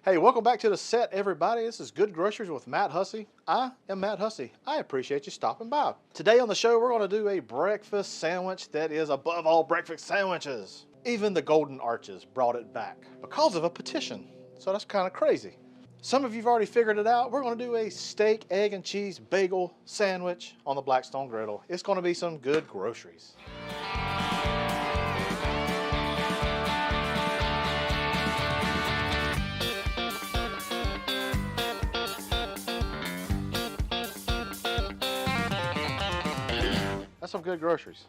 Hey, welcome back to the set, everybody. This is Good Groceries with Matt Hussey. I am Matt Hussey. I appreciate you stopping by. Today on the show, we're going to do a breakfast sandwich that is above all breakfast sandwiches. Even the Golden Arches brought it back because of a petition. So that's kind of crazy. Some of you've already figured it out. We're going to do a steak, egg, and cheese bagel sandwich on the Blackstone Griddle. It's going to be some good groceries. That's some good groceries.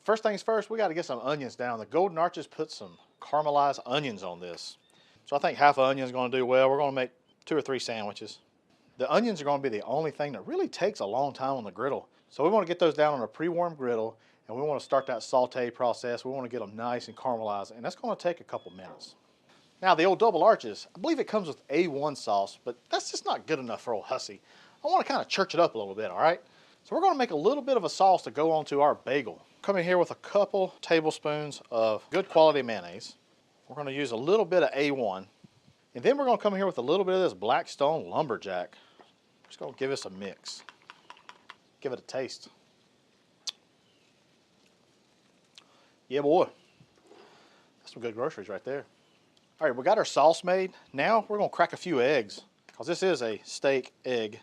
First things first, we got to get some onions down. The Golden Arches put some caramelized onions on this. So I think half an onion is going to do well. We're going to make 2 or 3 sandwiches. The onions are going to be the only thing that really takes a long time on the griddle. So we want to get those down on a pre-warmed griddle, and we want to start that saute process. We want to get them nice and caramelized, and that's going to take a couple minutes. Now the old double arches, I believe it comes with A1 sauce, but that's just not good enough for old Hussey. I want to kind of church it up a little bit, all right? So we're going to make a little bit of a sauce to go onto our bagel. Come in here with a couple tablespoons of good quality mayonnaise. We're going to use a little bit of A1. And then we're going to come in here with a little bit of this Blackstone lumberjack. Just going to give this a mix. Give it a taste. Yeah, boy. That's some good groceries right there. All right, we got our sauce made. Now we're going to crack a few eggs, because this is a steak, egg,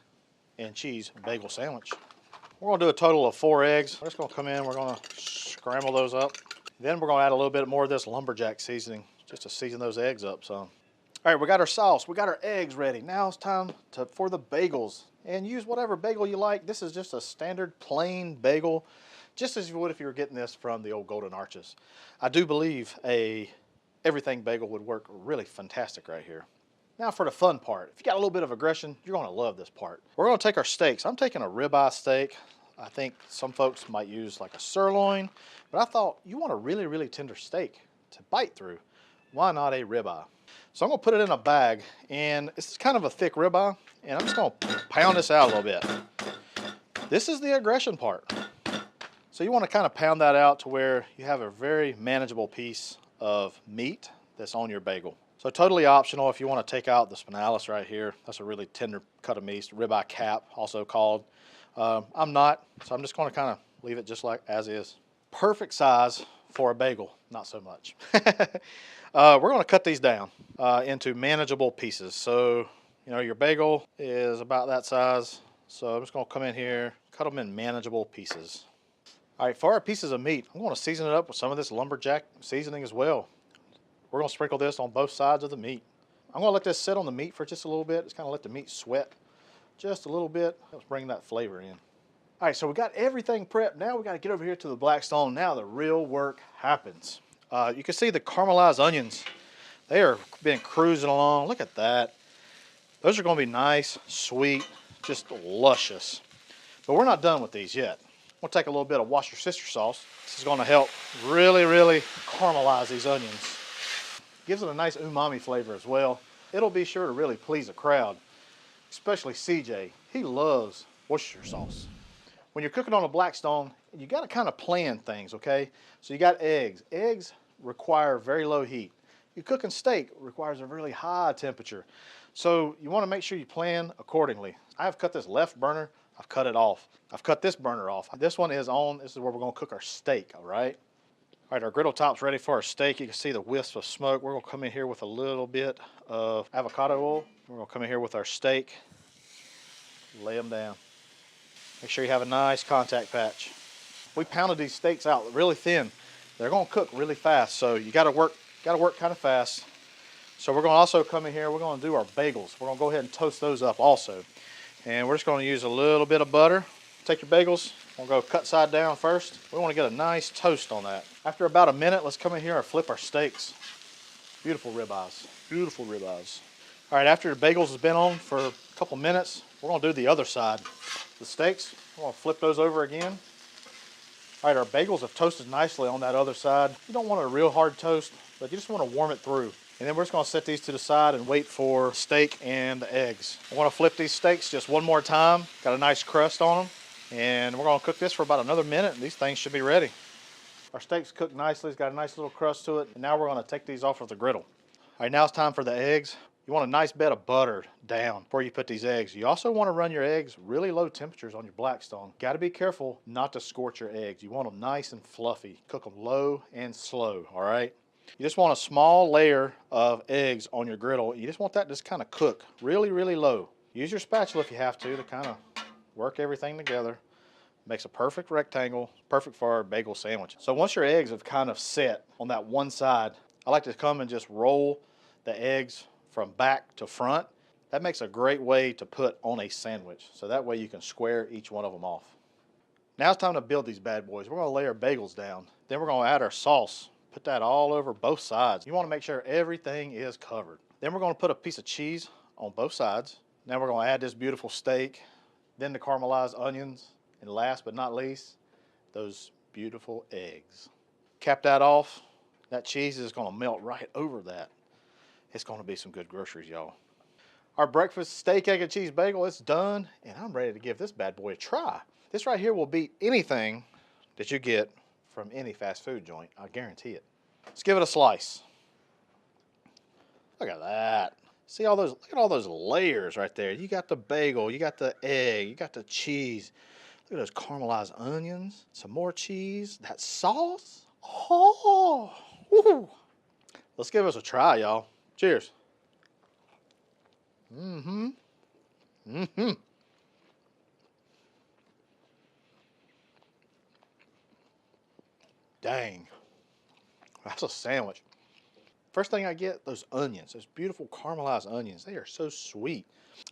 and cheese bagel sandwich. We're going to do a total of 4 eggs. We're just going to come in, we're going to scramble those up. Then we're going to add a little bit more of this lumberjack seasoning, just to season those eggs up some. All right, we got our sauce, we got our eggs ready. Now it's time for the bagels. And use whatever bagel you like. This is just a standard plain bagel, just as you would if you were getting this from the old Golden Arches. I do believe a everything bagel would work really fantastic right here. Now for the fun part. If you got a little bit of aggression, you're going to love this part. We're going to take our steaks. I'm taking a ribeye steak. I think some folks might use like a sirloin, but I thought you want a really, really tender steak to bite through. Why not a ribeye? So I'm going to put it in a bag, and it's kind of a thick ribeye, and I'm just going to pound this out a little bit. This is the aggression part. So you want to kind of pound that out to where you have a very manageable piece of meat that's on your bagel. So totally optional if you want to take out the spinalis right here. That's a really tender cut of meat, ribeye cap also called. I'm not, so I'm just going to kind of leave it just like as is. Perfect size for a bagel, not so much. We're going to cut these down into manageable pieces. So, you know, your bagel is about that size. So I'm just going to come in here, cut them in manageable pieces. All right, for our pieces of meat, I'm going to season it up with some of this lumberjack seasoning as well. We're going to sprinkle this on both sides of the meat. I'm going to let this sit on the meat for just a little bit. Just kind of let the meat sweat just a little bit. Let's bring that flavor in. All right, so we got everything prepped. Now we got to get over here to the Blackstone. Now the real work happens. You can see the caramelized onions. They are been cruising along. Look at that. Those are going to be nice, sweet, just luscious. But we're not done with these yet. We'll take a little bit of Wash Your Sister sauce. This is going to help really, really caramelize these onions. Gives it a nice umami flavor as well. It'll be sure to really please the crowd, especially CJ. He loves Worcestershire sauce. When you're cooking on a Blackstone, you got to kind of plan things, okay? So you got eggs. Eggs require very low heat. You're cooking steak, requires a really high temperature. So you want to make sure you plan accordingly. I have cut this left burner. I've cut it off. I've cut this burner off. This one is on. This is where we're going to cook our steak, all right? All right, our griddle top's ready for our steak. You can see the wisp of smoke. We're going to come in here with a little bit of avocado oil. We're going to come in here with our steak. Lay them down. Make sure you have a nice contact patch. We pounded these steaks out really thin. They're going to cook really fast, so you got to work kind of fast. So we're going to also come in here. We're going to do our bagels. We're going to go ahead and toast those up also. And we're just going to use a little bit of butter. Take your bagels. We'll go cut side down first. We want to get a nice toast on that. After about a minute, let's come in here and flip our steaks. Beautiful ribeyes. Beautiful ribeyes. All right, after the bagels has been on for a couple minutes, we're going to do the other side. The steaks, we're going to flip those over again. All right, our bagels have toasted nicely on that other side. You don't want a real hard toast, but you just want to warm it through. And then we're just going to set these to the side and wait for steak and the eggs. I want to flip these steaks just one more time. Got a nice crust on them. And we're going to cook this for about another minute, and these things should be ready. Our steak's cooked nicely. It's got a nice little crust to it. And now we're going to take these off of the griddle. All right, now it's time for the eggs. You want a nice bed of butter down before you put these eggs. You also want to run your eggs really low temperatures on your Blackstone. Got to be careful not to scorch your eggs. You want them nice and fluffy. Cook them low and slow, all right? You just want a small layer of eggs on your griddle. You just want that to just kind of cook really, really low. Use your spatula if you have to kind of work everything together. Makes a perfect rectangle, perfect for our bagel sandwich. So once your eggs have kind of set on that one side, I like to come and just roll the eggs from back to front. That makes a great way to put on a sandwich. So that way you can square each one of them off. Now it's time to build these bad boys. We're gonna lay our bagels down. Then we're gonna add our sauce. Put that all over both sides. You wanna make sure everything is covered. Then we're gonna put a piece of cheese on both sides. Now we're gonna add this beautiful steak, then the caramelized onions, and last but not least, those beautiful eggs. Cap that off. That cheese is gonna melt right over that. It's gonna be some good groceries, y'all. Our breakfast steak, egg, and cheese bagel, it's done, and I'm ready to give this bad boy a try. This right here will beat anything that you get from any fast food joint. I guarantee it. Let's give it a slice. Look at that. See all those, look at all those layers right there. You got the bagel, you got the egg, you got the cheese. Look at those caramelized onions, some more cheese, that sauce. Oh, woo. Let's give us a try, y'all. Cheers. Dang, that's a sandwich. First thing I get, those onions, those beautiful caramelized onions. They are so sweet.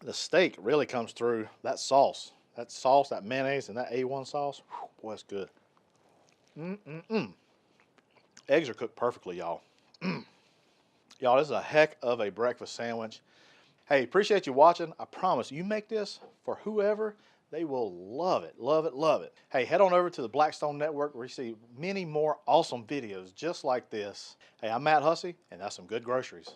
The steak really comes through that sauce. That mayonnaise, and that A1 sauce. Whew, boy, that's good. Eggs are cooked perfectly, y'all. Y'all, this is a heck of a breakfast sandwich. Hey, appreciate you watching. I promise you make this for whoever, they will love it, love it, love it. Hey, head on over to the Blackstone Network where you see many more awesome videos just like this. Hey, I'm Matt Hussey, and that's some good groceries.